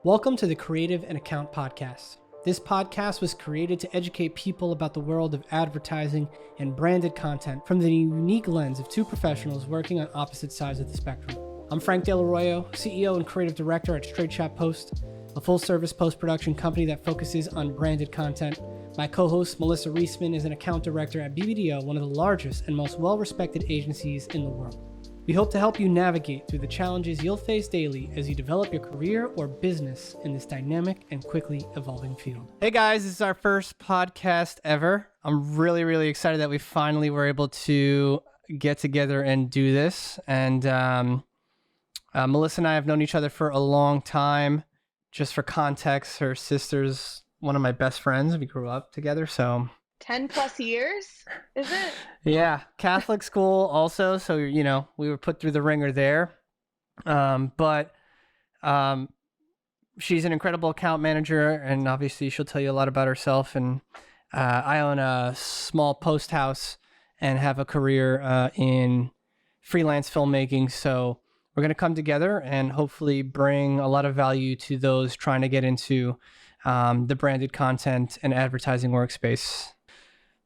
Welcome to the Creative and Account Podcast. This podcast was created to educate people about the world of advertising and branded content from the unique lens of two professionals working on opposite sides of the spectrum. I'm Frank Dale Arroyo, CEO and Creative Director at Straight Shot Post, a full-service post-production company that focuses on branded content. My co-host, Melissa Reisman, is an account director at BBDO, one of the largest and most well-respected agencies in the world. We hope to help you navigate through the challenges you'll face daily as you develop your career or business in this dynamic and quickly evolving field. Hey guys, this is our first podcast ever. I'm really excited that we finally were able to get together and do this. And Melissa and I have known each other for a long time. Just for context, her sister's one of my best friends. We grew up together, so 10 plus years, is it? Yeah, Catholic school also, so we were put through the ringer there. But she's an incredible account manager, and obviously she'll tell you a lot about herself. And I own a small post house and have a career in freelance filmmaking. So we're going to come together and hopefully bring a lot of value to those trying to get into the branded content and advertising workspace.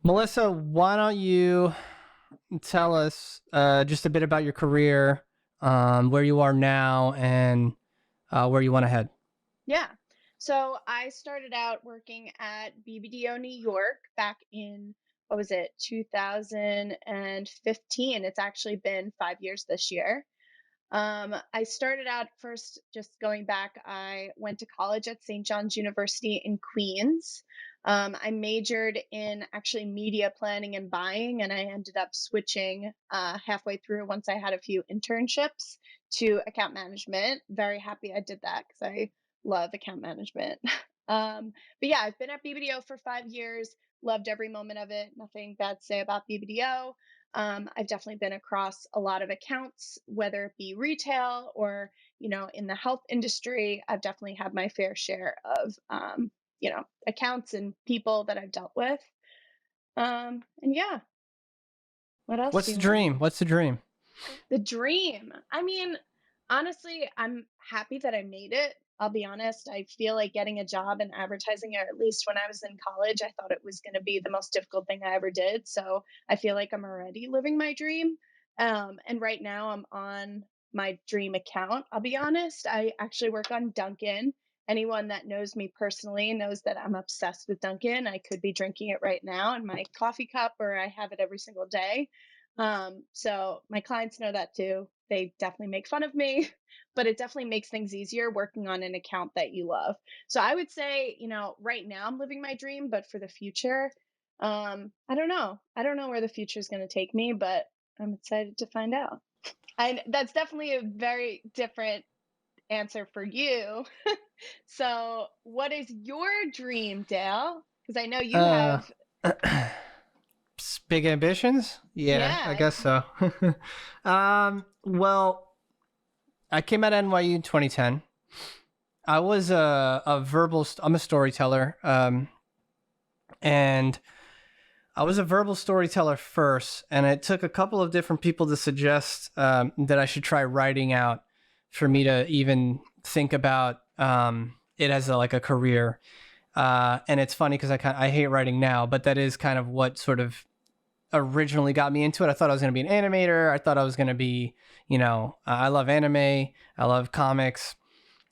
Melissa, why don't you tell us just a bit about your career, where you are now, and where you want to head? Yeah. So I started out working at BBDO New York back in, 2015. It's actually been 5 years this year. I started out first, just going back, I went to college at St. John's University in Queens. I majored in actually media planning and buying, and I ended up switching halfway through once I had a few internships to account management. Very happy I did that because I love account management. But yeah, I've been at BBDO for 5 years, loved every moment of it. Nothing bad to say about BBDO. I've definitely been across a lot of accounts, whether it be retail or, in the health industry. I've definitely had my fair share of, accounts and people that I've dealt with. And yeah, what else? What's the dream? What's the dream? The dream. I mean, honestly, I'm happy that I made it. I'll be honest. I feel like getting a job in advertising, or at least when I was in college, I thought it was going to be the most difficult thing I ever did. So I feel like I'm already living my dream. And right now I'm on my dream account. I'll be honest. I actually work on Dunkin'. Anyone that knows me personally knows that I'm obsessed with Dunkin'. I could be drinking it right now in my coffee cup, or I have it every single day. So my clients know that too. They definitely make fun of me, but it definitely makes things easier working on an account that you love. So I would say, right now I'm living my dream, but for the future, I don't know. I don't know where the future is going to take me, but I'm excited to find out. And that's definitely a very different answer for you. So what is your dream, Dale? Because I know you have big ambitions? Yeah, I guess so. Well, I came out of NYU in 2010. I was I'm a storyteller. And I was a verbal storyteller first, and it took a couple of different people to suggest that I should try writing out for me to even think about it as a career. And it's funny because I hate writing now, but that is kind of what sort of originally got me into it. I thought I was going to be an animator. I thought I was going to be, I love anime. I love comics.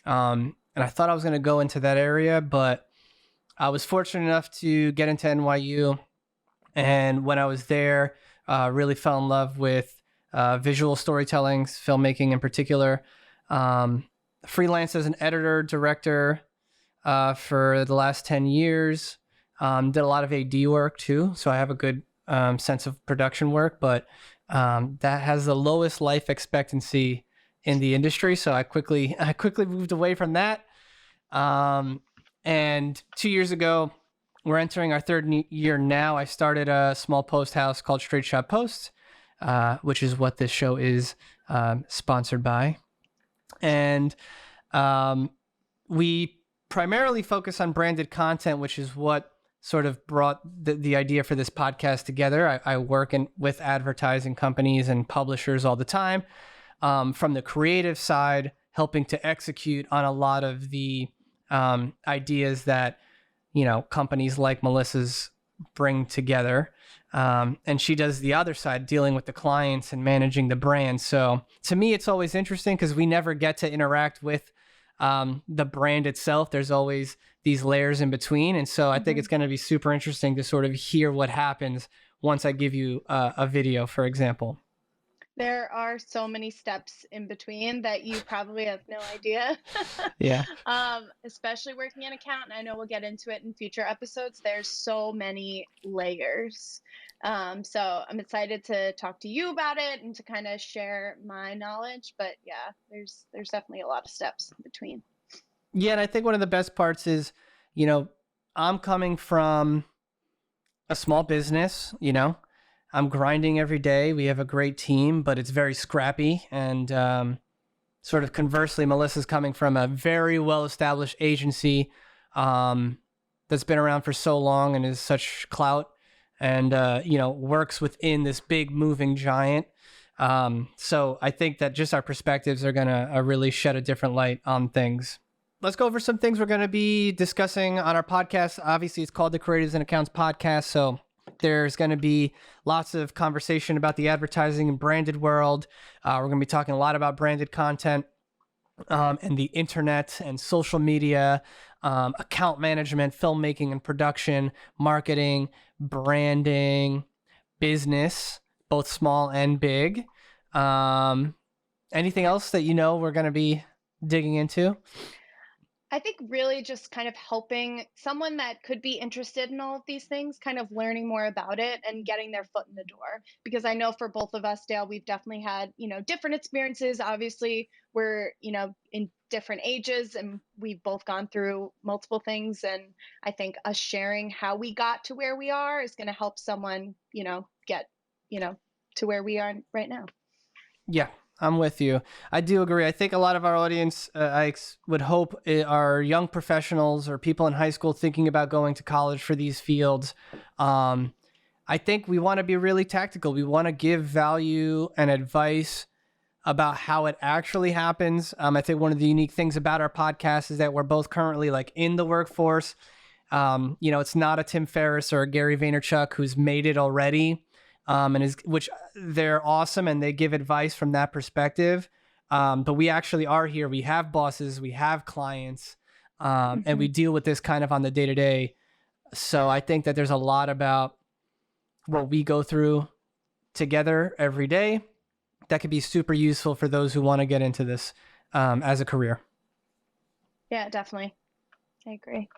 And I thought I was going to go into that area, but I was fortunate enough to get into NYU. And when I was there, really fell in love with visual storytelling, filmmaking in particular. Freelance as an editor, director for the last 10 years. Did a lot of AD work too, so I have a good sense of production work, but that has the lowest life expectancy in the industry. So I quickly moved away from that. And 2 years ago, we're entering our third year now. I started a small post house called Straight Shot Post, which is what this show is sponsored by. And we primarily focus on branded content, which is what sort of brought the idea for this podcast together. I work with advertising companies and publishers all the time, from the creative side, helping to execute on a lot of the ideas that, companies like Melissa's bring together. And she does the other side, dealing with the clients and managing the brand. So to me, it's always interesting because we never get to interact with the brand itself. There's always these layers in between. And so I think it's going to be super interesting to sort of hear what happens once I give you a video, for example. There are so many steps in between that you probably have no idea. Yeah. Especially working in account, and I know we'll get into it in future episodes. There's so many layers. So I'm excited to talk to you about it and to kind of share my knowledge. But yeah, there's definitely a lot of steps in between. Yeah, and I think one of the best parts is, I'm coming from a small business, I'm grinding every day. We have a great team, but it's very scrappy. And sort of conversely, Melissa's coming from a very well-established agency that's been around for so long and is such clout and, works within this big moving giant. So I think that just our perspectives are going to really shed a different light on things. Let's go over some things we're going to be discussing on our podcast. Obviously, it's called the Creatives and Accounts Podcast. So there's going to be lots of conversation about the advertising and branded world. We're going to be talking a lot about branded content and the internet and social media, account management, filmmaking and production, marketing, branding, business, both small and big. Anything else that we're going to be digging into? I think really just kind of helping someone that could be interested in all of these things, kind of learning more about it and getting their foot in the door. Because I know for both of us, Dale, we've definitely had, different experiences. Obviously, we're, in different ages and we've both gone through multiple things. And I think us sharing how we got to where we are is going to help someone, get, to where we are right now. Yeah. I'm with you. I do agree. I think a lot of our audience, I would hope, are young professionals or people in high school thinking about going to college for these fields. I think we want to be really tactical. We want to give value and advice about how it actually happens. I think one of the unique things about our podcast is that we're both currently in the workforce. It's not a Tim Ferriss or a Gary Vaynerchuk who's made it already. Which they're awesome and they give advice from that perspective. But we actually are here. We have bosses, we have clients, and we deal with this kind of on the day-to-day. So I think that there's a lot about what we go through together every day that could be super useful for those who want to get into this as a career. Yeah, definitely. I agree.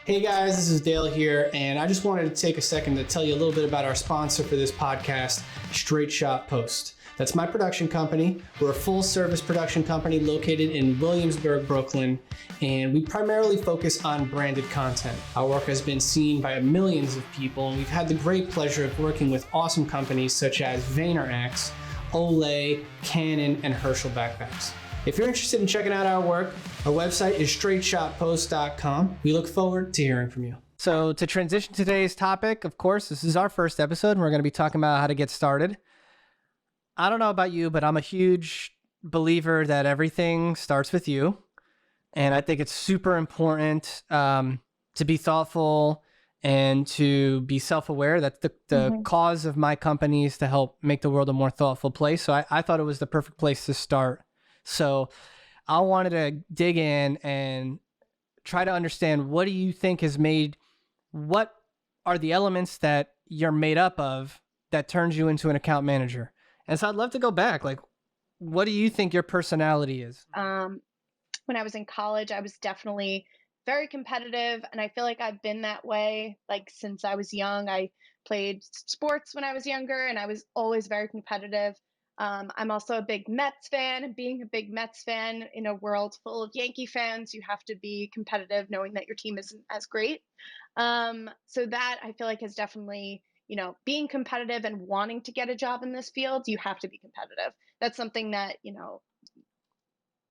Hey guys, this is Dale here, and I just wanted to take a second to tell you a little bit about our sponsor for this podcast, Straight Shot Post. That's my production company. We're a full-service production company located in Williamsburg, Brooklyn, and we primarily focus on branded content. Our work has been seen by millions of people, and we've had the great pleasure of working with awesome companies such as VaynerX, Olay, Canon, and Herschel Backpacks. If you're interested in checking out our work, our website is straightshotpost.com. We look forward to hearing from you. So to transition to today's topic, of course, this is our first episode, and we're going to be talking about how to get started. I don't know about you, but I'm a huge believer that everything starts with you. And I think it's super important to be thoughtful and to be self-aware. That's the cause of my company is to help make the world a more thoughtful place. So I thought it was the perfect place to start. So I wanted to dig in and try to understand, what do you think what are the elements that you're made up of that turns you into an account manager? And so I'd love to go back. What do you think your personality is? When I was in college, I was definitely very competitive. And I feel like I've been that way, since I was young. I played sports when I was younger and I was always very competitive. I'm also a big Mets fan, and being a big Mets fan in a world full of Yankee fans, you have to be competitive knowing that your team isn't as great. So that I feel like has definitely, being competitive and wanting to get a job in this field, you have to be competitive. That's something that, you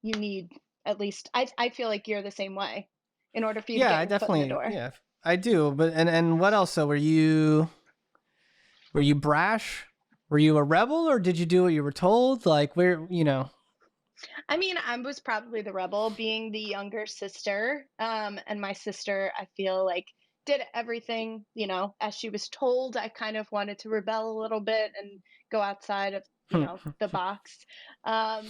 need, at least I feel like you're the same way in order for you to get your foot in the door. Yeah, I do. But, and what else? So were you brash? Were you a rebel, or did you do what you were told? I mean, I was probably the rebel, being the younger sister. And my sister, I feel like, did everything, as she was told. I kind of wanted to rebel a little bit and go outside of, the box. Um,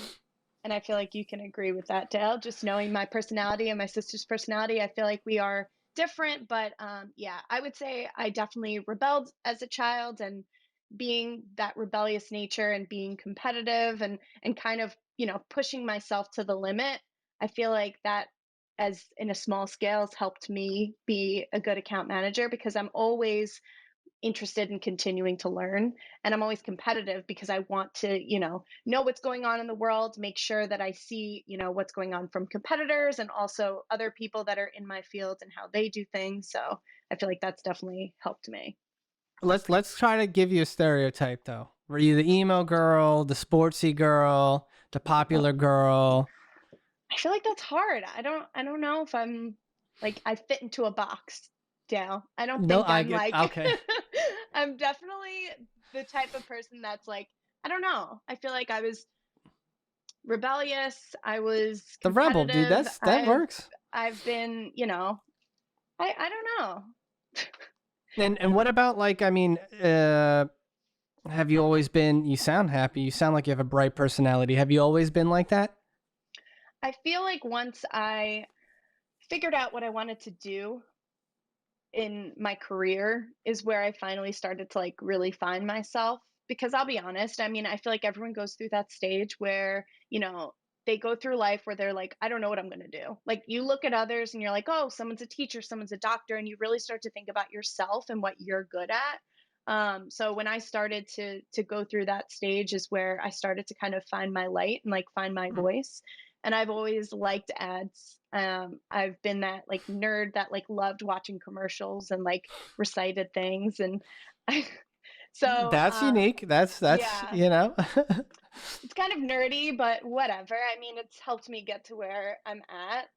and I feel like you can agree with that, Dale. Just knowing my personality and my sister's personality, I feel like we are different. But yeah, I would say I definitely rebelled as a child, and being that rebellious nature and being competitive and kind of pushing myself to the limit. I feel like that, as in a small scale, has helped me be a good account manager, because I'm always interested in continuing to learn, and I'm always competitive because I want to know what's going on in the world, make sure that I see what's going on from competitors and also other people that are in my field and how they do things. So I feel like that's definitely helped me. Let's try to give you a stereotype though. Were you the emo girl, the sportsy girl, the popular girl? I feel like that's hard. I don't know if I'm like I fit into a box, Dale. I don't No, think I I'm get like okay. I'm definitely the type of person that's like, I don't know. I feel like I was rebellious, I was The rebel, dude. competitive. That works. I've been, I don't know. And what about like I mean, have you always been? You sound happy. You sound like you have a bright personality. Have you always been like that? I feel like once I figured out what I wanted to do in my career is where I finally started to like really find myself. Because I'll be honest, I mean, I feel like everyone goes through that stage where, they go through life where they're like, I don't know what I'm going to do. Like you look at others and you're like, oh, someone's a teacher, someone's a doctor, and you really start to think about yourself and what you're good at. So when I started to go through that stage is where I started to kind of find my light and like find my voice. And I've always liked ads. I've been that like nerd that like loved watching commercials and like recited things, and I, so That's unique. That's yeah, you know. it's kind of nerdy, but whatever. I mean, it's helped me get to where I'm at.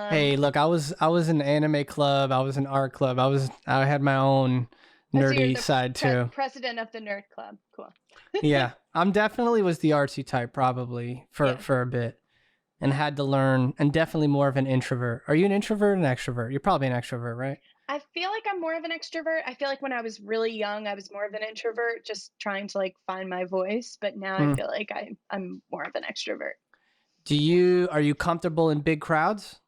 Hey, look, I was in anime club. I was in art club. I had my own So you're nerdy the side too. president of the nerd club. Cool. Yeah, I'm definitely was the artsy type probably for Yeah. for a bit, and had to learn. And definitely more of an introvert. Are you an introvert or an extrovert? You're probably an extrovert, right? I feel like I'm more of an extrovert. I feel like when I was really young, I was more of an introvert, just trying to like find my voice. But now I Mm. feel like I'm more of an extrovert. Are you comfortable in big crowds?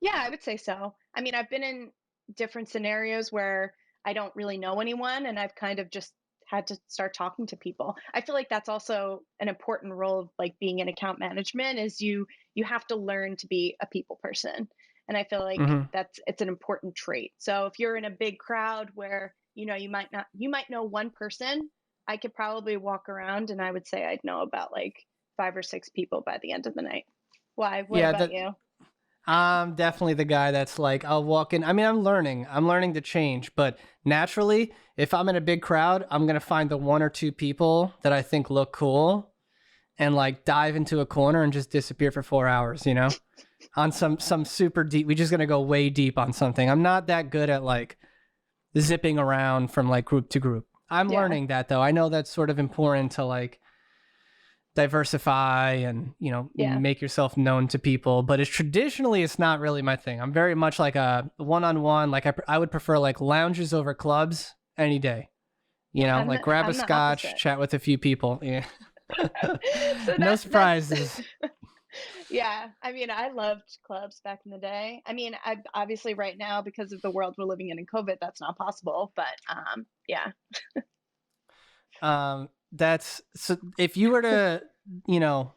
Yeah, I would say so. I mean, I've been in different scenarios where I don't really know anyone, and I've kind of just had to start talking to people. I feel like that's also an important role of like being in account management, is you have to learn to be a people person. And I feel like Hmm. it's an important trait. So if you're in a big crowd where, you might know one person, I could probably walk around and I would say I'd know about like five or six people by the end of the night. Why? What Yeah, about that you? I'm definitely the guy that's like, I'll walk in. I mean, I'm learning. I'm learning to change. But naturally, if I'm in a big crowd, I'm going to find the one or two people that I think look cool and like dive into a corner and just disappear for 4 hours, on some super deep. We're just going to go way deep on something. I'm not that good at like zipping around from like group to group. I'm Yeah. learning that though. I know that's sort of important to like diversify and Yeah. make yourself known to people, but it's not really my thing. I'm very much like a one-on-one, like I would prefer like lounges over clubs any day, like grab a I'm the scotch, opposite. chat with a few people. Yeah. So No that's surprises. yeah. I mean, I loved clubs back in the day. I mean, I obviously right now, because of the world we're living in COVID, that's not possible. But yeah. That's so if you were to you know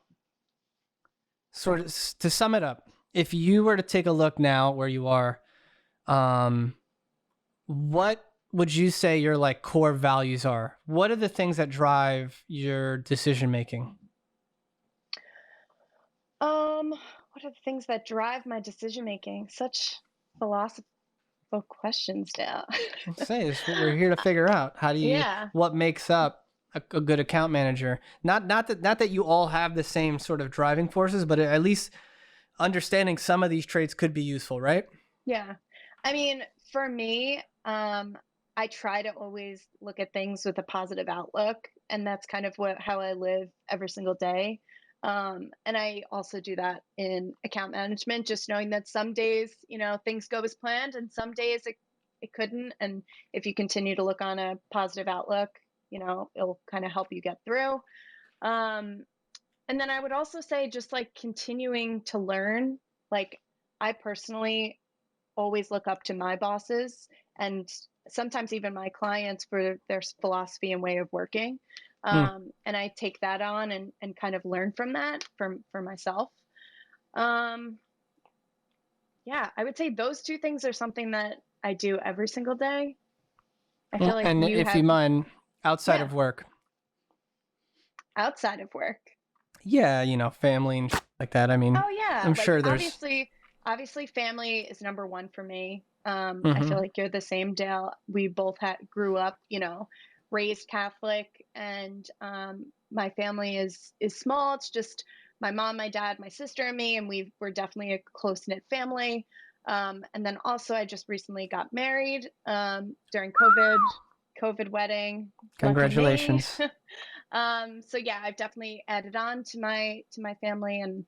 sort of to sum it up, if you were to take a look now where you are, um what would you say your like core values are? What are the things that drive your decision making? What are the things that drive my decision making? Such philosophical questions, Dale. Say this is what we're here to figure out. Yeah. What makes up a good account manager? Not that you all have the same sort of driving forces, but at least understanding some of these traits could be useful, right? Yeah. I mean, for me, I try to always look at things with a positive outlook, and that's kind of how I live every single day. And I also do that in account management, just knowing that some days, things go as planned and some days it couldn't. And if you continue to look on a positive outlook, it'll kind of help you get through. And then I would also say just like continuing to learn. Like I personally always look up to my bosses and sometimes even my clients for their philosophy and way of working. And I take that on and kind of learn from that for myself. Yeah, I would say those two things are something that I do every single day. I feel like and you if have you mind, outside Yeah. of work. outside of work. Yeah, family and like that. I mean, Oh yeah, I'm like sure there's. obviously family is number one for me. I Mhm. feel like you're the same, Dale. We both grew up, raised Catholic, and my family is small. It's just my mom, my dad, my sister, and me, and we're definitely a close knit family. And then also, I just recently got married during COVID wedding. Lucky me. Congratulations. So yeah, I've definitely added on to my family, and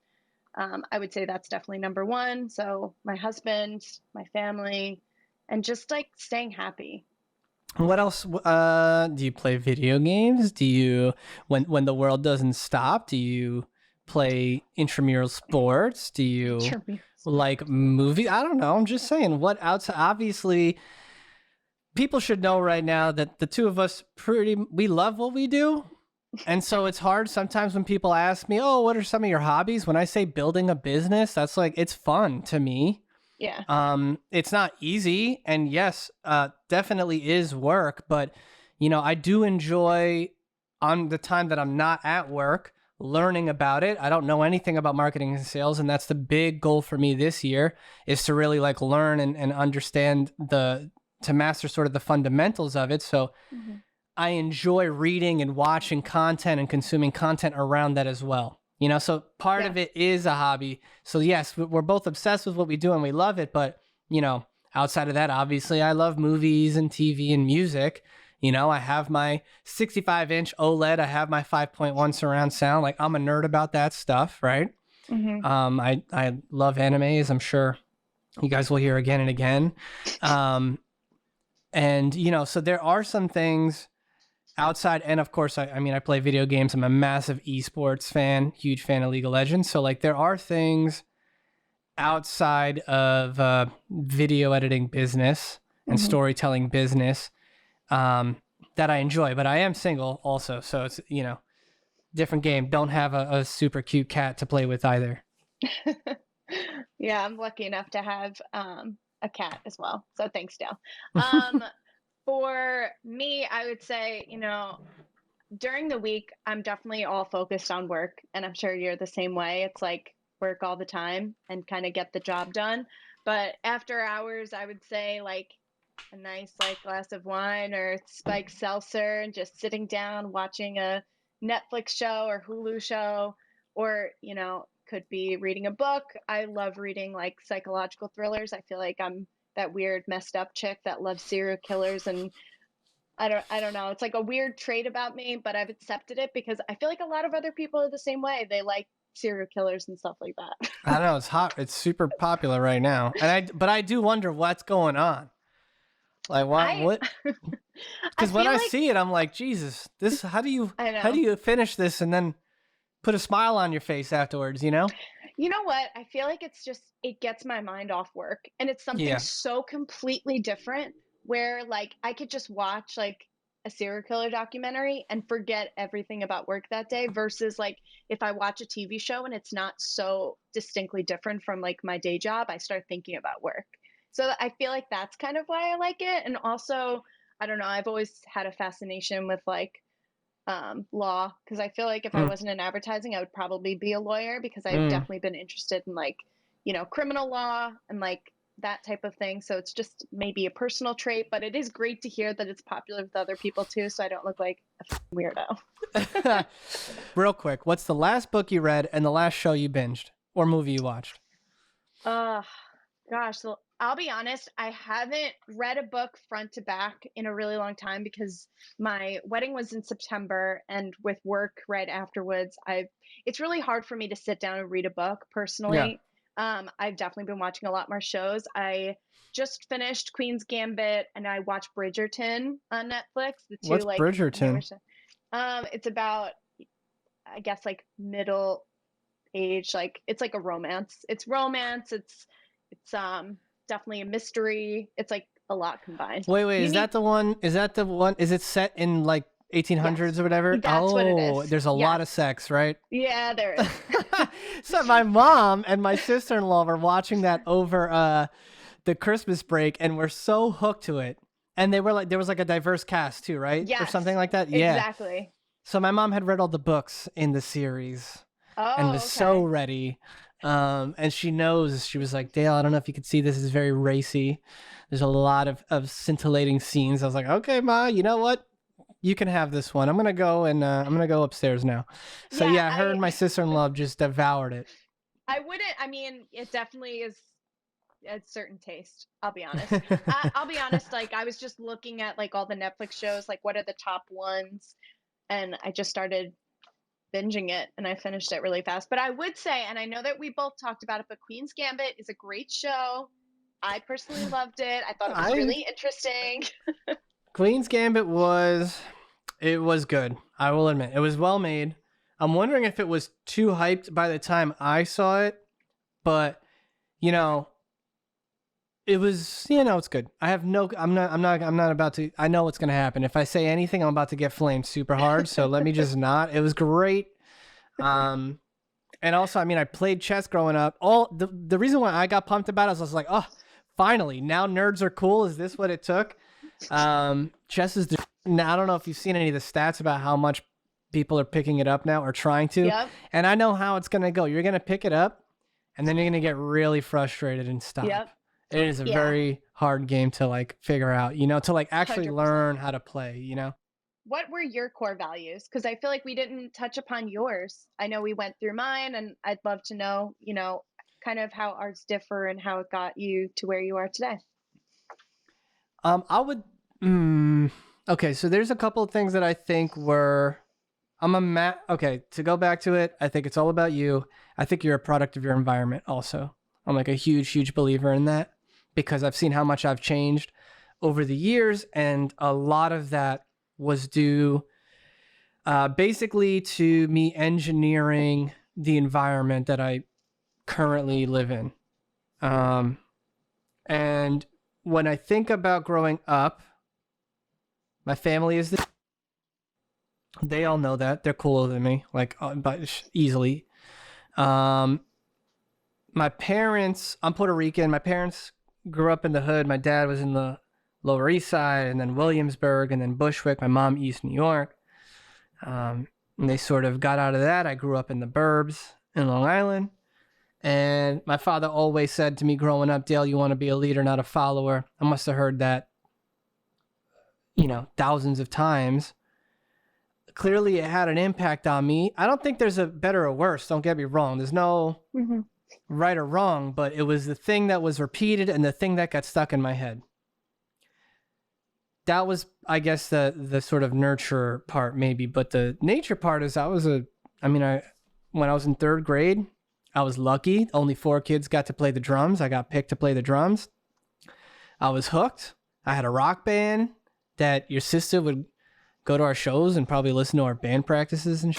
I would say that's definitely number one. So my husband, my family, and just like staying happy. What else? Do you play video games? Do you, when the world doesn't stop, do you play intramural sports? Do you like movies? I don't know. I'm just saying. What outside? Obviously, people should know right now that the two of us we love what we do. And so it's hard sometimes when people ask me, "Oh, what are some of your hobbies?" When I say building a business, that's like it's fun to me. Yeah. It's not easy, and yes, definitely is work, but I do enjoy on the time that I'm not at work learning about it. I don't know anything about marketing and sales, and that's the big goal for me this year is to really like learn and understand to master sort of the fundamentals of it. So I enjoy reading and watching content and consuming content around that as well. So part of it is a hobby. So yes, we're both obsessed with what we do and we love it. But, outside of that, obviously I love movies and TV and music. I have my 65-inch OLED. I have my 5.1 surround sound. Like I'm a nerd about that stuff, right? I love anime, as I'm sure you guys will hear again and again. And, so there are some things outside, and of course, I mean, I play video games. I'm a massive esports fan, huge fan of League of Legends. So like, there are things outside of video editing business and storytelling business that I enjoy. But I am single also, so it's different game. Don't have a super cute cat to play with either. Yeah, I'm lucky enough to have a cat as well. So thanks, Dale. For me, I would say, during the week, I'm definitely all focused on work. And I'm sure you're the same way. It's like work all the time and kind of get the job done. But after hours, I would say like a nice like glass of wine or spiked seltzer and just sitting down watching a Netflix show or Hulu show, or, could be reading a book. I love reading like psychological thrillers. I feel like I'm that weird messed up chick that loves serial killers, and I don't know. It's like a weird trait about me, but I've accepted it because I feel like a lot of other people are the same way. They like serial killers and stuff like that. I don't know, it's hot. It's super popular right now. But I do wonder what's going on. Like what? Because when I see it, I'm like, Jesus, this. How do you finish this and then put a smile on your face afterwards? You know what? I feel like it gets my mind off work, and it's something so completely different where like I could just watch like a serial killer documentary and forget everything about work that day versus like if I watch a TV show and it's not so distinctly different from like my day job, I start thinking about work. So I feel like that's kind of why I like it. And also, I don't know, I've always had a fascination with like law, because I feel like if I wasn't in advertising, I would probably be a lawyer because I've definitely been interested in like, criminal law and like that type of thing. So it's just maybe a personal trait, but it is great to hear that it's popular with other people too, so I don't look like a weirdo. Real quick, what's the last book you read and the last show you binged or movie you watched? Gosh, I'll be honest, I haven't read a book front to back in a really long time because my wedding was in September and with work right afterwards, it's really hard for me to sit down and read a book Yeah. personally. I've definitely been watching a lot more shows. I just finished Queen's Gambit and I watched Bridgerton on Netflix, the two What's like newer Bridgerton? shows. It's about, I guess, like middle age, like it's like a romance. It's romance, it's definitely a mystery. It's like a lot combined. Wait, You is need that the one? Is that the one? Is it set in like 1800s Yes. or whatever? That's what it Oh, is. there's a lot of Yes. sex, right? Yeah, there is. So my mom and my sister-in-law were watching that over the Christmas break, and we're so hooked to it. And they were like, there was like a diverse cast too, right? Or something Yes. like that. Yeah. Exactly. So my mom had read all the books in the series and was Oh, so okay. ready. And she knows, she was like, Dale, I don't know if you can see, this is very racy. There's a lot of scintillating scenes. I was like, okay, Ma, you know what? You can have this one. I'm gonna go and I'm gonna go upstairs now. So Yeah, yeah, her and my sister-in-law just devoured it. I wouldn't, I mean, it definitely is a certain taste. I'll be honest. I'll be honest, like I was just looking at like all the Netflix shows, like what are the top ones, and I just started binging it and I finished it really fast. But I would say, and I know that we both talked about it, but Queen's Gambit is a great show. I personally loved it. I thought it was I really interesting. Queen's Gambit was good. I will admit it was well made. I'm wondering if it was too hyped by the time I saw it, but you know, it was, it's good. I'm not about to, I know what's going to happen. If I say anything, I'm about to get flamed super hard. So let me just not. It was great. And also, I mean, I played chess growing up. The reason why I got pumped about it is I was like, oh, finally, now nerds are cool. Is this what it took? Chess is now, I don't know if you've seen any of the stats about how much people are picking it up now or trying to. Yep. And I know how it's going to go. You're going to pick it up and then you're going to get really frustrated and stop. Yep. It is a Yeah. very hard game to like figure out, to like actually 100%. learn how to play, What were your core values? Because I feel like we didn't touch upon yours. I know we went through mine, and I'd love to know, kind of how ours differ and how it got you to where you are today. I would, okay, so there's a couple of things that I think were, okay, to go back to it, I think it's all about you. I think you're a product of your environment also. I'm like a huge, huge believer in that because I've seen how much I've changed over the years. And a lot of that was due basically to me engineering the environment that I currently live in. And when I think about growing up, my family is they all know that. They're cooler than me, like easily. My parents, I'm Puerto Rican. My parents grew up in the hood. My dad was in the Lower East Side and then Williamsburg and then Bushwick. My mom, East New York. And they sort of got out of that. I grew up in the burbs in Long Island. And my father always said to me growing up, Dale, you want to be a leader, not a follower. I must have heard that, thousands of times. Clearly, it had an impact on me. I don't think there's a better or worse. Don't get me wrong. There's no right or wrong, but it was the thing that was repeated and the thing that got stuck in my head. That was, I guess, the sort of nurture part maybe, but the nature part is when I was in third grade, I was lucky. Only 4 kids got to play the drums. I got picked to play the drums. I was hooked. I had a rock band that your sister would go to our shows and probably listen to our band practices and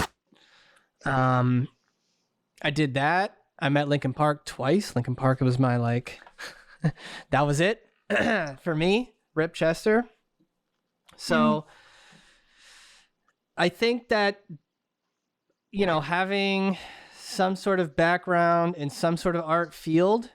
I did that. I met Linkin Park twice. Linkin Park was my that was it for me. Rip Chester. So I think that, having some sort of background in some sort of art field,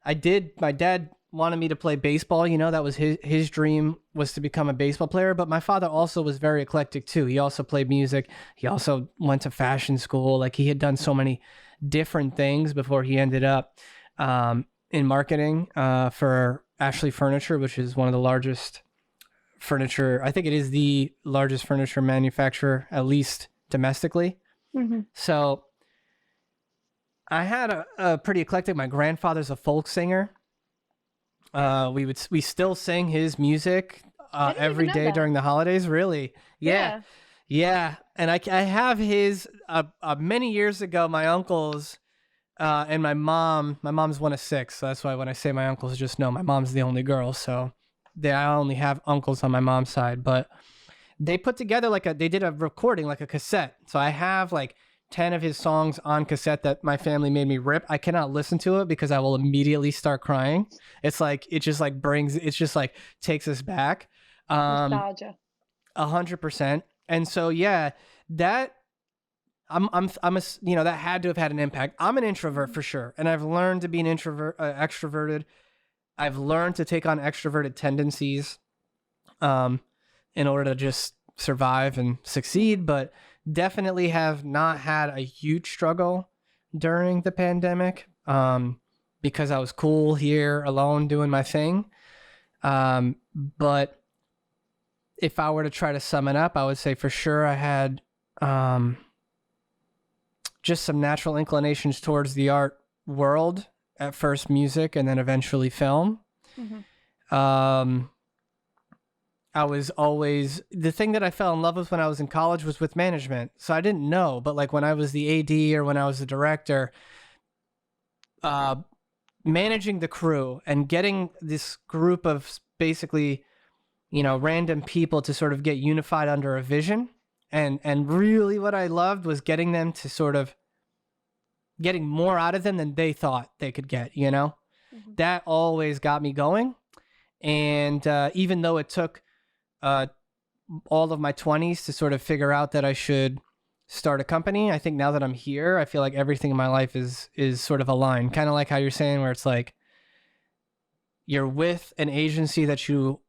my dad wanted me to play baseball. That was his dream, was to become a baseball player. But my father also was very eclectic too. He also played music. He also went to fashion school. Like he had done so many different things before he ended up in marketing for Ashley Furniture, which is one of the largest furniture. I think it is the largest furniture manufacturer, at least domestically. So I had a pretty eclectic. My grandfather's a folk singer. We still sing his music I didn't even every know day that. during the holidays. Really? Yeah. Yeah. Yeah. And I have his many years ago, my uncles and my mom's one of six. So that's why when I say my uncles, just know my mom's the only girl. So I only have uncles on my mom's side, but they put together they did a recording, like a cassette. So I have like 10 of his songs on cassette that my family made me rip. I cannot listen to it because I will immediately start crying. It just like takes us back. Nostalgia. 100%. And so, yeah, that that had to have had an impact. I'm an introvert for sure. And I've learned to be an extroverted. I've learned to take on extroverted tendencies in order to just survive and succeed, but definitely have not had a huge struggle during the pandemic because I was cool here alone doing my thing. But if I were to try to sum it up, I would say for sure I had just some natural inclinations towards the art world, at first music and then eventually film. I was always, the thing that I fell in love with when I was in college was with management. So I didn't know, but like when I was the AD or when I was the director, managing the crew and getting this group of basically, random people to sort of get unified under a vision. And really what I loved was getting them to sort of getting more out of them than they thought they could get, That always got me going. And even though it took all of my 20s to sort of figure out that I should start a company, I think now that I'm here, I feel like everything in my life is sort of aligned. Kind of like how you're saying, where it's like you're with an agency that you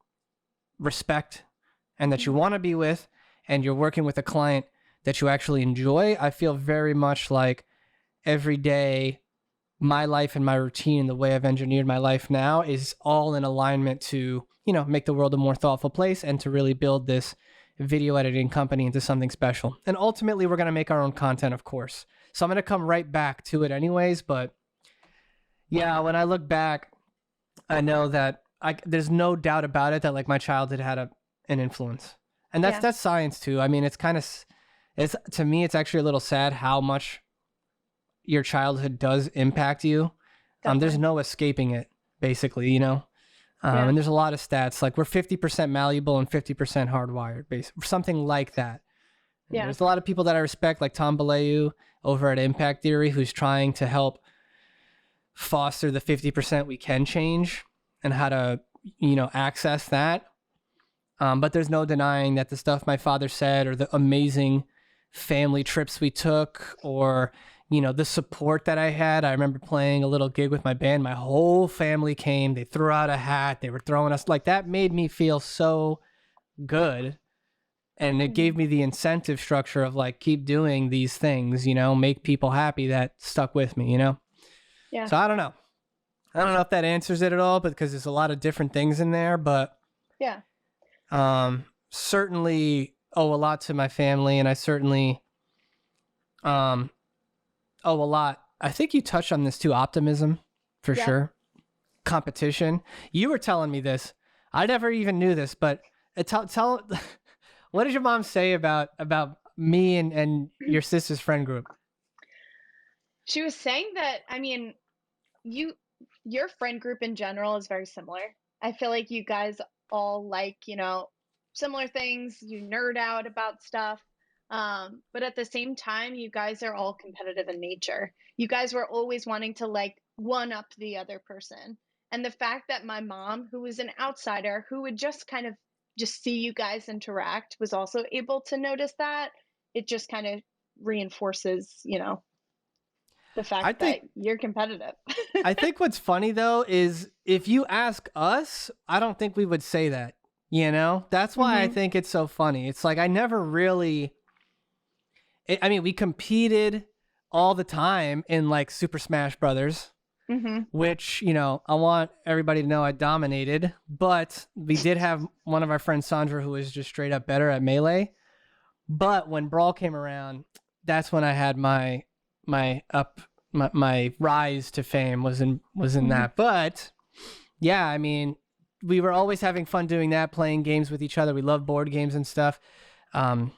respect and that you want to be with, and you're working with a client that you actually enjoy. I feel very much like every day my life and my routine and the way I've engineered my life now is all in alignment to, make the world a more thoughtful place and to really build this video editing company into something special. And ultimately, we're going to make our own content, of course. So I'm going to come right back to it anyways. But yeah, when I look back, I know that there's no doubt about it that like my childhood had an influence. And that's science too. I mean, to me, it's actually a little sad how much your childhood does impact you. There's no escaping it, basically, and there's a lot of stats, like we're 50% malleable and 50% hardwired, something like that. And there's a lot of people that I respect, like Tom Belew over at Impact Theory, who's trying to help foster the 50% we can change and how to, access that. But there's no denying that the stuff my father said, or the amazing family trips we took, or the support that I had. I remember playing a little gig with my band. My whole family came. They threw out a hat. They were throwing us, like, that made me feel so good. And it gave me the incentive structure of like, keep doing these things, make people happy. That stuck with me, Yeah. So I don't know if that answers it at all, but because there's a lot of different things in there, but yeah, certainly owe a lot to my family. And I certainly, a lot. I think you touched on this too. Optimism, for sure. Competition. You were telling me this. I never even knew this, but tell what did your mom say about me and your sister's friend group? She was saying that, I mean, your friend group in general is very similar. I feel like you guys all like, similar things. You nerd out about stuff. But at the same time, you guys are all competitive in nature. You guys were always wanting to like one up the other person. And the fact that my mom, who was an outsider, who would just kind of just see you guys interact, was also able to notice that, it just kind of reinforces, the fact that you're competitive. I think what's funny though is if you ask us, I don't think we would say that, That's why I think it's so funny. It's like I never really... we competed all the time in like Super Smash Brothers, which, I want everybody to know I dominated, but we did have one of our friends, Sandra, who was just straight up better at Melee. But when Brawl came around, that's when I had my rise to fame was in that. But Yeah, I mean, we were always having fun doing that, playing games with each other. We love board games and stuff. Um,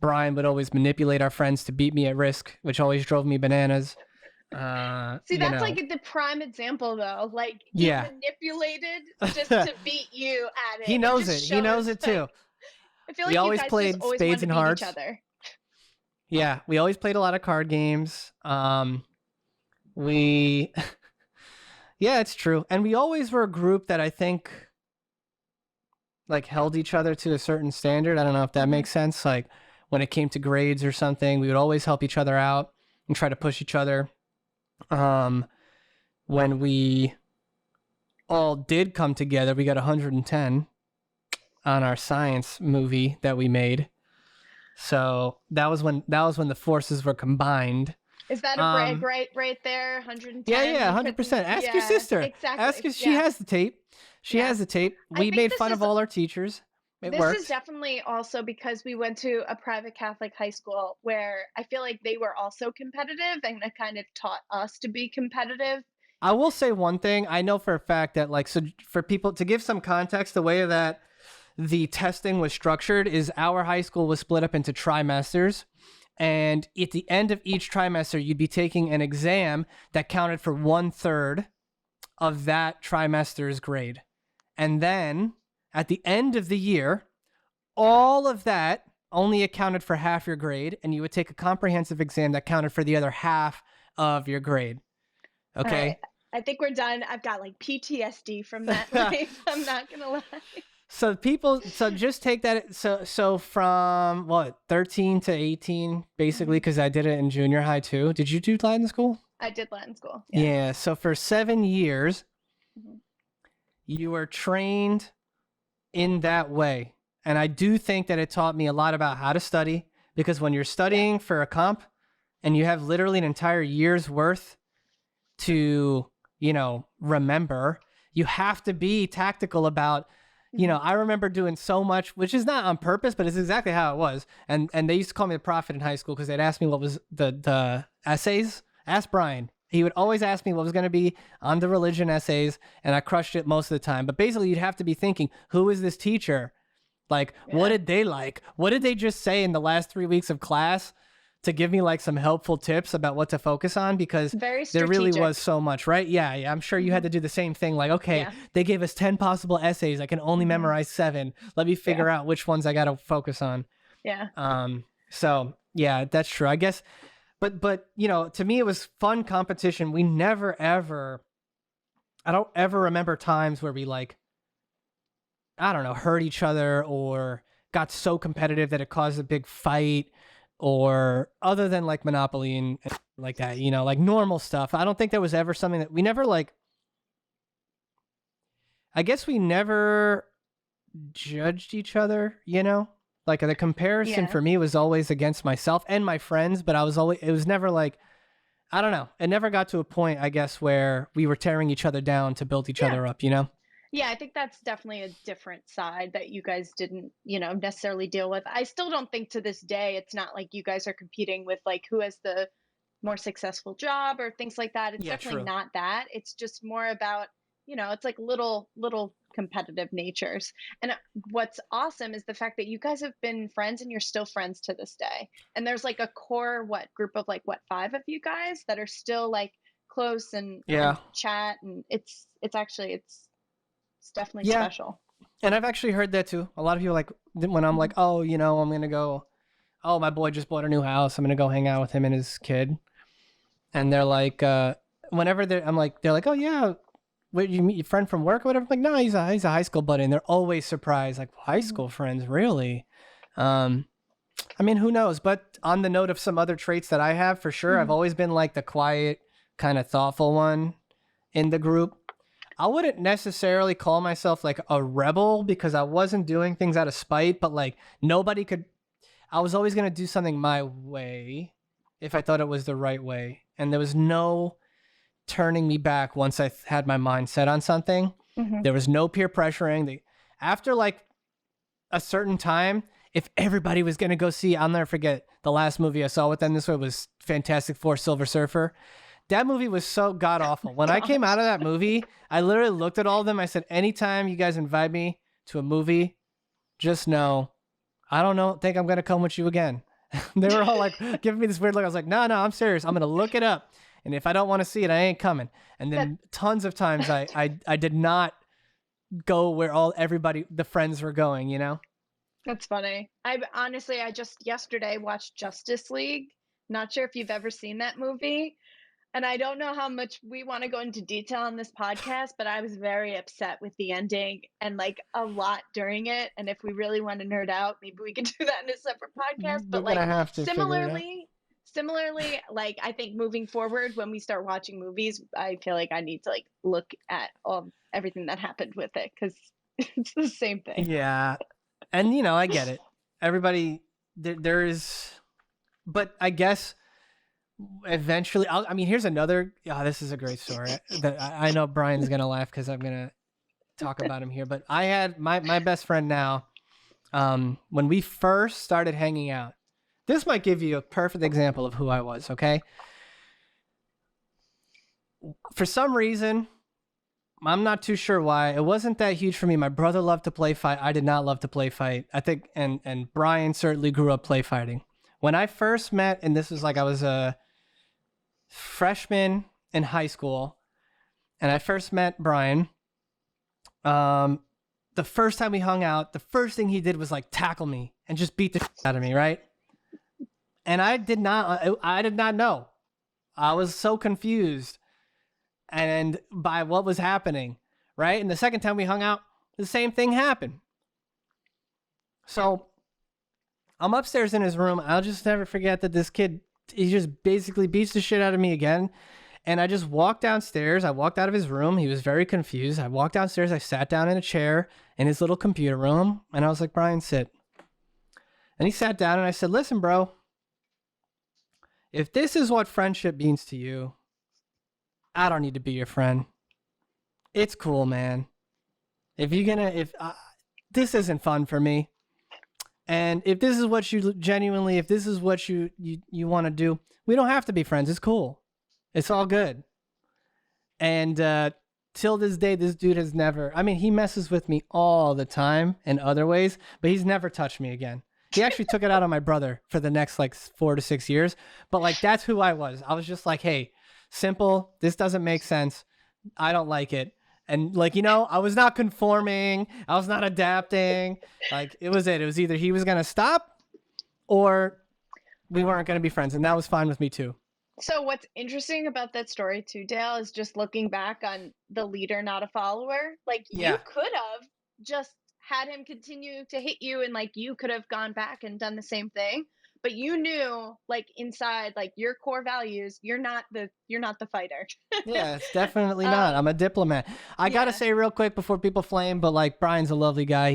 Brian would always manipulate our friends to beat me at Risk, which always drove me bananas. See, You that's know, like the prime example, though. Like he yeah. manipulated just to beat you at He it. It knows just it. He shows, knows it like, too. I feel We like you always guys just played always wanted spades to and beat each hearts. other. Yeah, we always played a lot of card games. We, yeah, it's true. And we always were a group that I think like held each other to a certain standard. I don't know if that makes sense. Like when it came to grades or something, we would always help each other out and try to push each other. When we all did come together, we got 110 on our science movie that we made. So that was when the forces were combined. Is that a brag right there? 110? Yeah, 100%. Ask your sister. Exactly. Ask if she has the tape. She has the tape. We made fun of all our teachers. It worked. This is definitely also because we went to a private Catholic high school where I feel like they were also competitive and it kind of taught us to be competitive. I will say one thing. I know for a fact that, like, so for people to give some context, the way that the testing was structured is our high school was split up into trimesters. And at the end of each trimester, you'd be taking an exam that counted for 1/3 of that trimester's grade. And then at the end of the year, all of that only accounted for half your grade, and you would take a comprehensive exam that counted for the other half of your grade. Okay? Right. I think we're done. I've got like PTSD from that life. I'm not going to lie. So just take that. So from what, 13 to 18, basically, because I did it in junior high too. Did you do Latin school? I did Latin school. Yeah. So for 7 years, you were trained in that way. And I do think that it taught me a lot about how to study, because when you're studying for a comp and you have literally an entire year's worth to, remember, you have to be tactical about, I remember doing so much, which is not on purpose, but it's exactly how it was. And they used to call me the prophet in high school because they'd ask me what was the essays. Ask Brian. He would always ask me what was going to be on the religion essays, and I crushed it most of the time. But basically, you'd have to be thinking, who is this teacher? Like, what did they like? What did they just say in the last 3 weeks of class to give me like some helpful tips about what to focus on? Because there really was so much, right? Yeah. I'm sure you had to do the same thing. Like, okay, they gave us 10 possible essays. I can only memorize 7. Let me figure out which ones I got to focus on. Yeah. So yeah, that's true, I guess. But to me, it was fun competition. We never, ever, I don't ever remember times where we hurt each other or got so competitive that it caused a big fight, or other than like Monopoly and like that, like normal stuff. I don't think there was ever something that we never I guess we never judged each other, Like the comparison for me was always against myself and my friends, but it was never like, I don't know. It never got to a point, I guess, where we were tearing each other down to build each other up, Yeah, I think that's definitely a different side that you guys didn't, necessarily deal with. I still don't think to this day, it's not like you guys are competing with like who has the more successful job or things like that. It's definitely not that. It's just more about, it's like little competitive natures. And what's awesome is the fact that you guys have been friends and you're still friends to this day. And there's like a core, group of 5 of you guys that are still like close and chat. And it's definitely special. And I've actually heard that too. A lot of people when I'm like, oh, I'm going to go, oh, my boy just bought a new house. I'm going to go hang out with him and his kid. And they're like, whenever they're like, oh yeah, where you meet your friend from work or whatever? I'm like, no, he's a high school buddy. And they're always surprised, like, high school friends, really? I mean, who knows? But on the note of some other traits that I have, for sure, I've always been like the quiet, kind of thoughtful one in the group. I wouldn't necessarily call myself like a rebel because I wasn't doing things out of spite, but like I was always going to do something my way if I thought it was the right way. And there was no turning me back once I had my mind set on something. There was no peer pressuring. After like a certain time, if everybody was going to go see, I'll never forget the last movie I saw with them. This one was Fantastic Four Silver Surfer. That movie was so god awful. When I came Gosh. out of that movie, I literally looked at all of them. I said, anytime you guys invite me to a movie, just know I don't think I'm going to come with you again. They were all like giving me this weird look. I was like, no, I'm serious. I'm going to look it up. And if I don't want to see it, I ain't coming. And That, then tons of times I did not go where the friends were going, you know? that's funny. I just yesterday watched Justice League. Not sure if you've ever seen that movie. And I don't know how much we want to go into detail on this podcast, but I was very upset with the ending and like a lot during it. And if we really want to nerd out, maybe we can do that in a separate podcast. We're But going to like have to figure it out. similarly, like I think moving forward, when we start watching movies, I feel like I need to like look at everything that happened with it because it's the same thing. Yeah. And, you know, I get it. Everybody, there is, but I guess eventually, here's another, this is a great story that I know Brian's going to laugh because I'm going to talk about him here, but I had my best friend now, when we first started hanging out, this might give you a perfect example of who I was. Okay. For some reason, I'm not too sure why. It wasn't that huge for me. My brother loved to play fight. I did not love to play fight. I think, and Brian certainly grew up play fighting. When I first met, and this was like I was a freshman in high school, and I first met Brian. The first time we hung out, the first thing he did was like tackle me and just beat the shit out of me, right? And I did not know. I was so confused and by what was happening, right? And the second time we hung out, the same thing happened. So I'm upstairs in his room. I'll just never forget that this kid, he just basically beats the shit out of me again. And I just walked downstairs. I walked out of his room. He was very confused. I walked downstairs. I sat down in a chair in his little computer room. And I was like, Brian, sit. And he sat down and I said, listen, bro, if this is what friendship means to you, I don't need to be your friend. It's cool, man. If this isn't fun for me, and if this is what you genuinely, if this is what you want to do, we don't have to be friends. It's cool. It's all good. And till this day, this dude has never, he messes with me all the time in other ways, but he's never touched me again. He actually took it out on my brother for the next like 4 to 6 years. But like, that's who I was. I was just like, hey, simple. This doesn't make sense. I don't like it. And like, I was not conforming. I was not adapting. Like it was either he was going to stop or we weren't going to be friends. And that was fine with me too. So what's interesting about that story too, Dale, is just looking back on the leader, not a follower. Like you could have just had him continue to hit you and like you could have gone back and done the same thing. But you knew like inside like your core values, you're not the fighter. Yeah, it's definitely not. I'm a diplomat. I gotta say real quick before people flame, but like Brian's a lovely guy.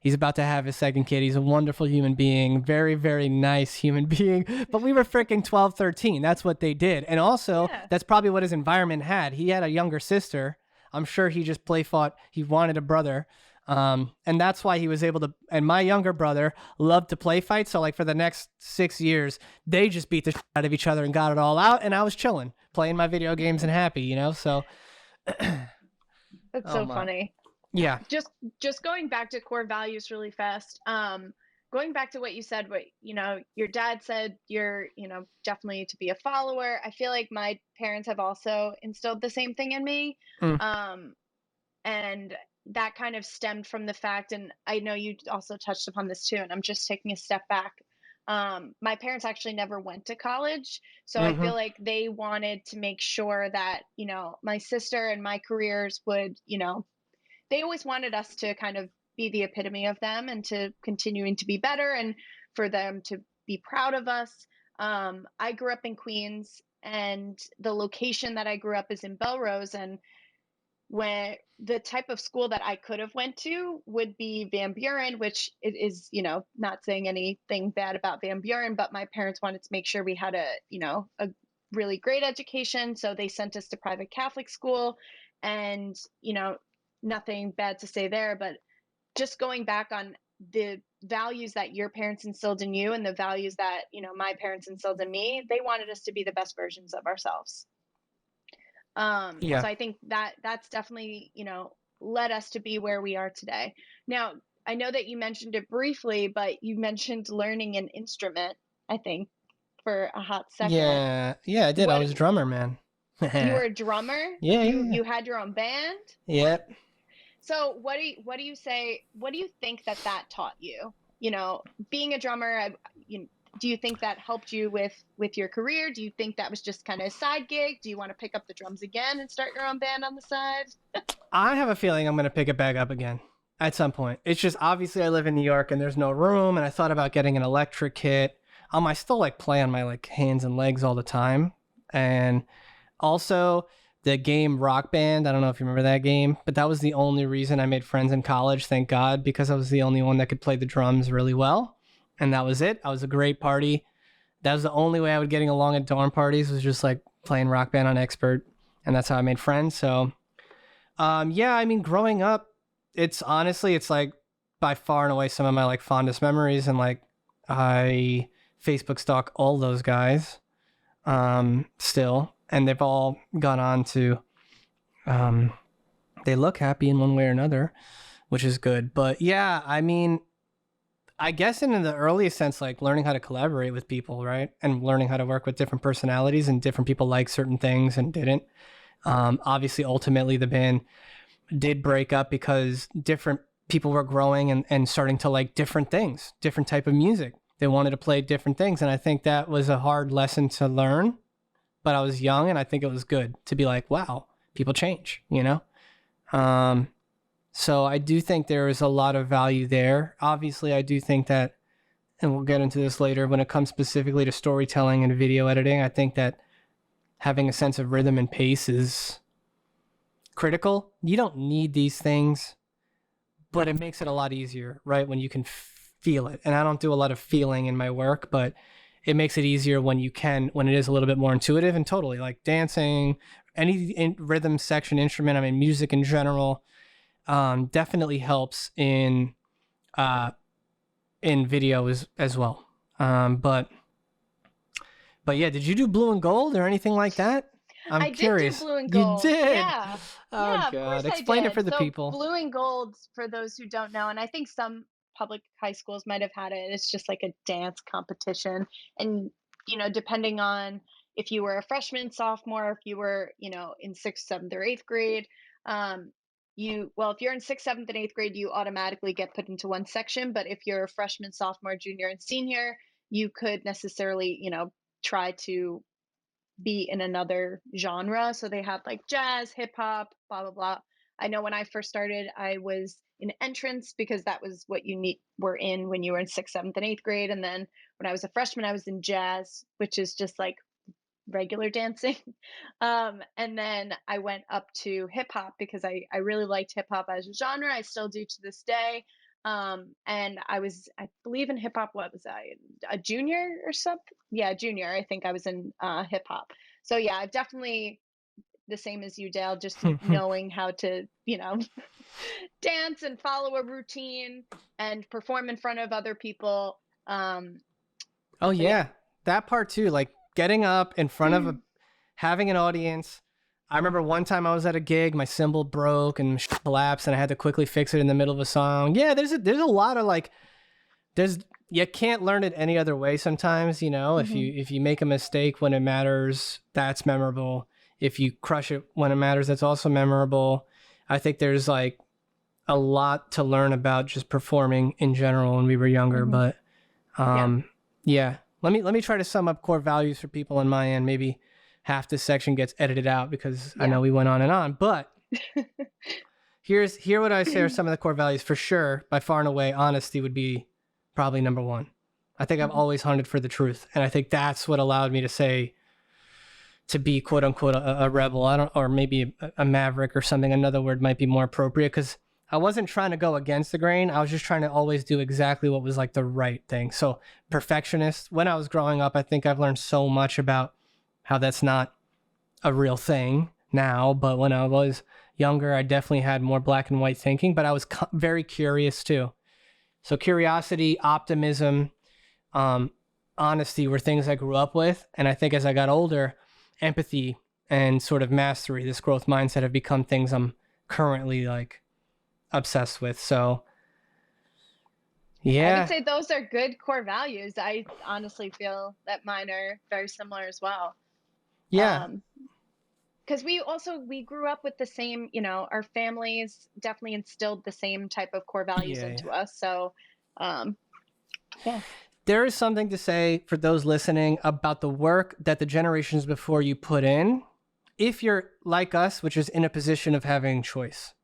He's about to have his second kid. He's a wonderful human being, very, very nice human being. But we were freaking 12, 13. That's what they did. And also that's probably what his environment had. He had a younger sister. I'm sure he just play fought. He wanted a brother. And that's why he was able to, and my younger brother loved to play fight. So like for the next 6 years, they just beat the shit out of each other and got it all out. And I was chilling, playing my video games and happy, so. That's so funny. Yeah. Just going back to core values really fast. Going back to what you said, your dad said you're, definitely to be a follower. I feel like my parents have also instilled the same thing in me. And that kind of stemmed from the fact, and I know you also touched upon this too, and I'm just taking a step back. My parents actually never went to college. So I feel like they wanted to make sure that, my sister and my careers would, they always wanted us to kind of be the epitome of them and to continuing to be better and for them to be proud of us. I grew up in Queens and the location that I grew up is in Belrose, and when the type of school that I could have went to would be Van Buren, which it is, not saying anything bad about Van Buren, but my parents wanted to make sure we had a really great education. So they sent us to private Catholic school and, nothing bad to say there, but just going back on the values that your parents instilled in you and the values that, my parents instilled in me, they wanted us to be the best versions of ourselves. Yeah. So I think that that's definitely, led us to be where we are today. Now, I know that you mentioned it briefly, but you mentioned learning an instrument, I think, for a hot second. Yeah. Yeah, I did. I What was a drummer, man. You were Yeah, a drummer? yeah, You yeah. you had your own band? Yep. So what do you think that taught you? Being a drummer, do you think that helped you with your career? Do you think that was just kind of a side gig? Do you want to pick up the drums again and start your own band on the side? I have a feeling I'm going to pick it back up again at some point. It's just obviously I live in New York and there's no room, and I thought about getting an electric kit. I still like play on my like hands and legs all the time. And also the game Rock Band, I don't know if you remember that game, but that was the only reason I made friends in college, thank God, because I was the only one that could play the drums really well. And that was it. I was a great party. That was the only way I was getting along at dorm parties, was just like playing Rock Band on Expert, and that's how I made friends. So yeah, I mean, growing up, it's honestly, it's like by far and away some of my like fondest memories. And like, I Facebook stalk all those guys still, and they've all gone on to, um, they look happy in one way or another, which is good. But yeah, I mean, I guess in the earliest sense, like learning how to collaborate with people, right? And learning how to work with different personalities, and different people like certain things and didn't. Obviously, ultimately, the band did break up because different people were growing and starting to like different things, different type of music. They wanted to play different things. And I think that was a hard lesson to learn, but I was young and I think it was good to be like, wow, people change, you know? So I do think there is a lot of value there. Obviously, I do think that, and we'll get into this later, when it comes specifically to storytelling and video editing, I think that having a sense of rhythm and pace is critical. You don't need these things, but it makes it a lot easier, right? When you can feel it. And I don't do a lot of feeling in my work, but it makes it easier when you can, when it is a little bit more intuitive. And totally like dancing, any rhythm section instrument, I mean, music in general, definitely helps in video as well. But yeah, did you do blue and gold or anything like that? I'm curious. Did do blue and You gold. did? Yeah. Oh Yeah, of God. course I Explain it did. for the So people. blue and gold, for those who don't know, and I think some public high schools might have had it. It's just like a dance competition. And, depending on if you were a freshman, sophomore, if you were, in sixth, seventh, or eighth grade, if you're in sixth, seventh, and eighth grade, you automatically get put into one section. But if you're a freshman, sophomore, junior, and senior, you could necessarily, try to be in another genre. So they have like jazz, hip hop, blah, blah, blah. I know when I first started, I was in entrance because that was what you were in when you were in sixth, seventh, and eighth grade. And then when I was a freshman, I was in jazz, which is just like regular dancing. And then I went up to hip hop because I really liked hip hop as a genre. I still do to this day. And I believe in hip hop, what was I, a junior or something? Yeah, junior. I think I was in hip hop. So yeah, I've definitely, the same as you, Dale, just knowing how to, dance and follow a routine and perform in front of other people. Oh So yeah. yeah, that part too. Like getting up in front of having an audience. I remember one time I was at a gig, my cymbal broke and collapsed, and I had to quickly fix it in the middle of a song. Yeah, there's a lot of like, you can't learn it any other way. Sometimes, if you make a mistake when it matters, that's memorable. If you crush it when it matters, that's also memorable. I think there's like a lot to learn about just performing in general when we were younger. But yeah. Let me try to sum up core values for people on my end. Maybe half this section gets edited out because I know we went on and on. But here what I say are some of the core values for sure. By far and away, honesty would be probably number one. I think I've always hunted for the truth, and I think that's what allowed me to be quote unquote a rebel. Or maybe a maverick or something. Another word might be more appropriate, because I wasn't trying to go against the grain. I was just trying to always do exactly what was like the right thing. So perfectionist. When I was growing up, I think I've learned so much about how that's not a real thing now. But when I was younger, I definitely had more black and white thinking, but I was very curious too. So curiosity, optimism, honesty were things I grew up with. And I think as I got older, empathy and sort of mastery, this growth mindset, have become things I'm currently like obsessed with. So I yeah. would say those are good core values. I honestly feel that mine are very similar as well. Yeah. Because we grew up with the same, our families definitely instilled the same type of core values Yeah. into us. So, yeah. There is something to say for those listening about the work that the generations before you put in, if you're like us, which is in a position of having choice.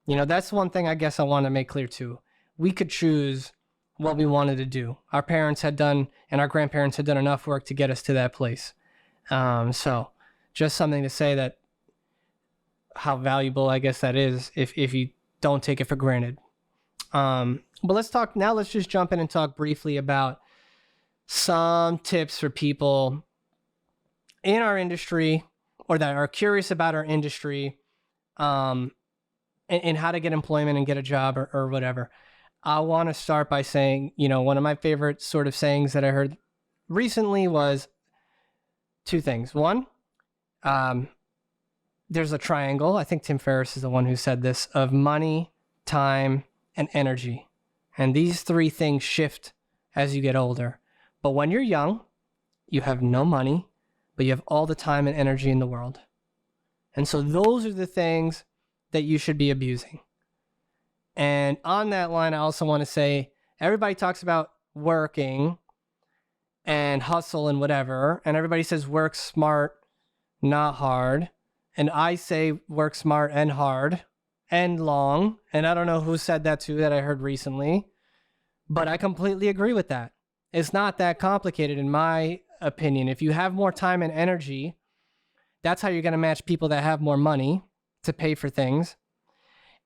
That's one thing I guess I want to make clear too. We could choose what we wanted to do. Our parents had done, and our grandparents had done enough work to get us to that place. So just something to say that how valuable I guess that is if you don't take it for granted. But let's just jump in and talk briefly about some tips for people in our industry or that are curious about our industry, and how to get employment and get a job or whatever. I want to start by saying, one of my favorite sort of sayings that I heard recently was two things. One, there's a triangle. I think Tim Ferriss is the one who said this, of money, time, and energy. And these three things shift as you get older. But when you're young, you have no money, but you have all the time and energy in the world. And so those are the things that you should be abusing. And on that line, I also want to say, everybody talks about working and hustle and whatever, and everybody says work smart, not hard. And I say work smart and hard and long. And I don't know who said that too, that I heard recently, but I completely agree with that. It's not that complicated in my opinion. If you have more time and energy, that's how you're going to match people that have more money to pay for things.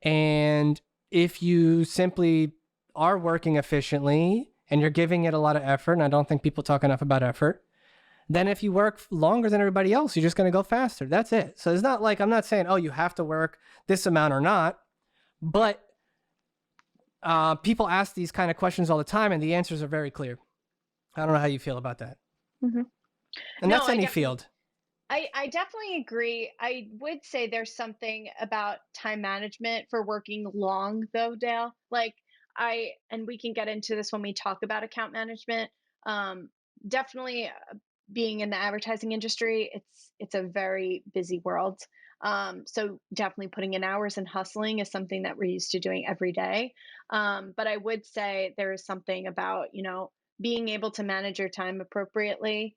And if you simply are working efficiently and you're giving it a lot of effort, and I don't think people talk enough about effort, then if you work longer than everybody else, you're just going to go faster. That's it. So it's not like, I'm not saying, oh, you have to work this amount or not, but people ask these kind of questions all the time, and the answers are very clear. I don't know how you feel about that. Mm-hmm. And that's any field. I definitely agree. I would say there's something about time management for working long, though, Dale. And we can get into this when we talk about account management. Definitely being in the advertising industry, it's a very busy world. So definitely putting in hours and hustling is something that we're used to doing every day. But I would say there is something about, being able to manage your time appropriately,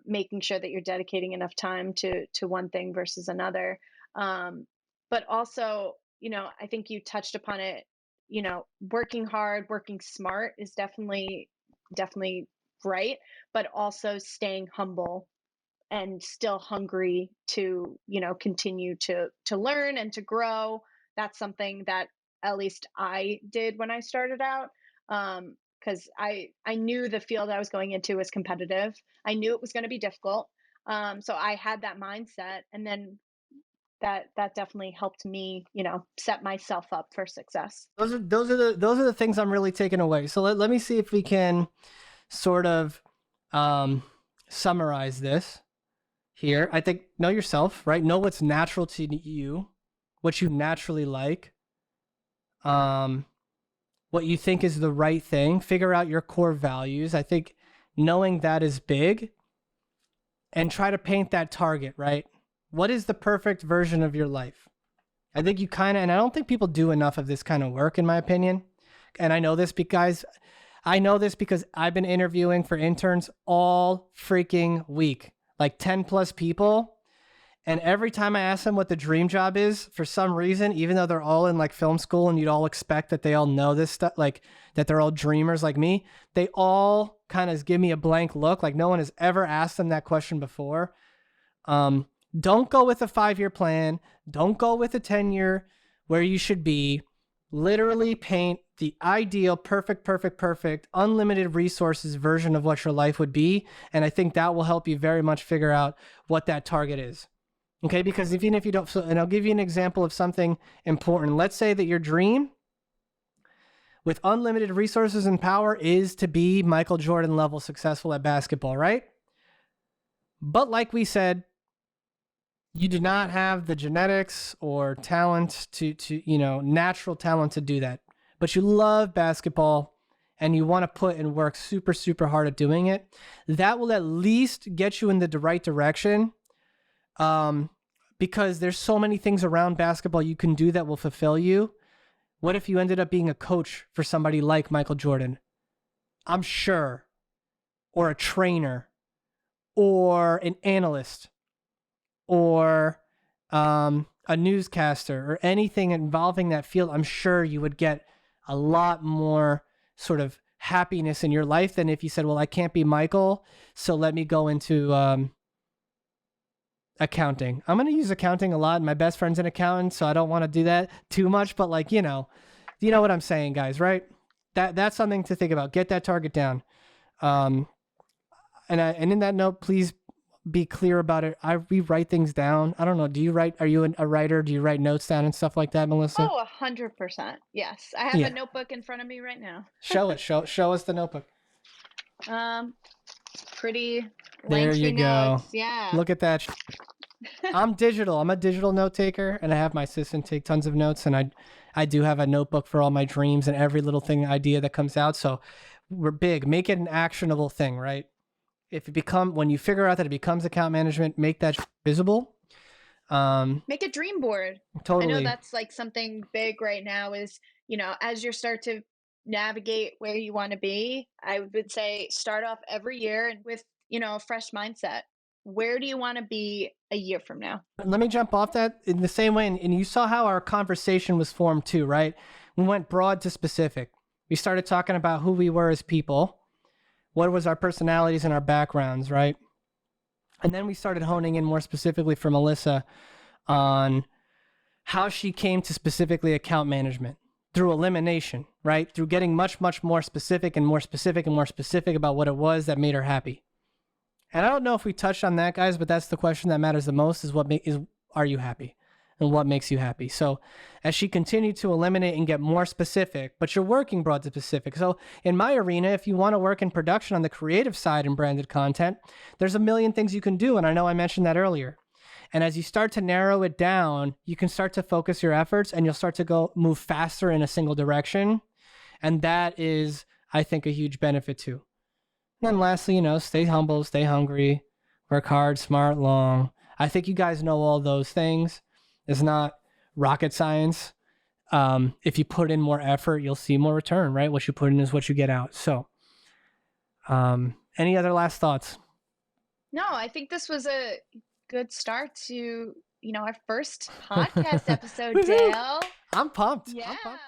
making sure that you're dedicating enough time to one thing versus another. But also, I think you touched upon it, working hard, working smart is definitely right, but also staying humble and still hungry to, continue to learn and to grow. That's something that at least I did when I started out. Because I knew the field I was going into was competitive. I knew it was going to be difficult. So I had that mindset, and then that definitely helped me, set myself up for success. Those are the things I'm really taking away. So let me see if we can sort of summarize this here. I think know yourself, right? Know what's natural to you, what you naturally like. What you think is the right thing, figure out your core values. I think knowing that is big, and try to paint that target, right? What is the perfect version of your life? I think you and I don't think people do enough of this kind of work, in my opinion. And I know this because I've been interviewing for interns all freaking week, like 10 plus people. And every time I ask them what the dream job is, for some reason, even though they're all in like film school and you'd all expect that they all know this stuff, like that they're all dreamers like me, they all kind of give me a blank look, like no one has ever asked them that question before. Don't go with a 5-year plan. Don't go with a 10-year where you should be. Literally paint the ideal, perfect, unlimited resources version of what your life would be. And I think that will help you very much figure out what that target is. Okay, because even if you don't, and I'll give you an example of something important. Let's say that your dream with unlimited resources and power is to be Michael Jordan level successful at basketball, right? But like we said, You do not have the genetics or talent to natural talent to do that. But you love basketball and you want to put and work super, super hard at doing it. That will at least get you in the right direction. Because there's so many things around basketball you can do that will fulfill you. What if you ended up being a coach for somebody like Michael Jordan? I'm sure. Or a trainer. Or an analyst. Or a newscaster. Or anything involving that field. I'm sure you would get a lot more sort of happiness in your life than if you said, well, I can't be Michael, so let me go into accounting. I'm going to use accounting a lot. My best friend's an accountant, so I don't want to do that too much, but like, you know what I'm saying, guys, right? That's something to think about. Get that target down. And in that note, please be clear about it. We write things down. I don't know. Do you write? Are you a writer? Do you write notes down and stuff like that, Melissa? Oh, 100%. Yes. I have a notebook in front of me right now. Show it. Show us the notebook. Pretty there you go. Notes. Yeah. Look at that. I'm digital. I'm a digital note taker, and I have my assistant take tons of notes, and I do have a notebook for all my dreams and every little idea that comes out. So we're big. Make it an actionable thing, right? When you figure out that it becomes account management, make that visible. Make a dream board. Totally. I know that's like something big right now is, as you start to navigate where you want to be, I would say start off every year with, a fresh mindset. Where do you want to be a year from now? Let me jump off that in the same way. And you saw how our conversation was formed too, right? We went broad to specific. We started talking about who we were as people. What was our personalities and our backgrounds, right? And then we started honing in more specifically for Melissa on how she came to specifically account management through elimination, right? Through getting much, much more specific and more specific and more specific about what it was that made her happy. And I don't know if we touched on that, guys, but that's the question that matters the most is are you happy? And what makes you happy? So as she continued to eliminate and get more specific, but you're working broad to specific. So in my arena, if you want to work in production on the creative side and branded content, there's a million things you can do. And I know I mentioned that earlier. And as you start to narrow it down, you can start to focus your efforts and you'll start to move faster in a single direction. And that is, I think, a huge benefit too. And then lastly, stay humble, stay hungry, work hard, smart, long. I think you guys know all those things. It's not rocket science. If you put in more effort, you'll see more return, right? What you put in is what you get out. So any other last thoughts? No, I think this was a good start to, our first podcast episode, Dale. I'm pumped. Yeah. I'm pumped.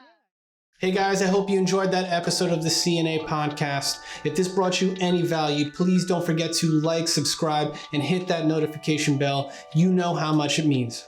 Hey guys, I hope you enjoyed that episode of the CNA podcast. If this brought you any value, please don't forget to like, subscribe, and hit that notification bell. You know how much it means.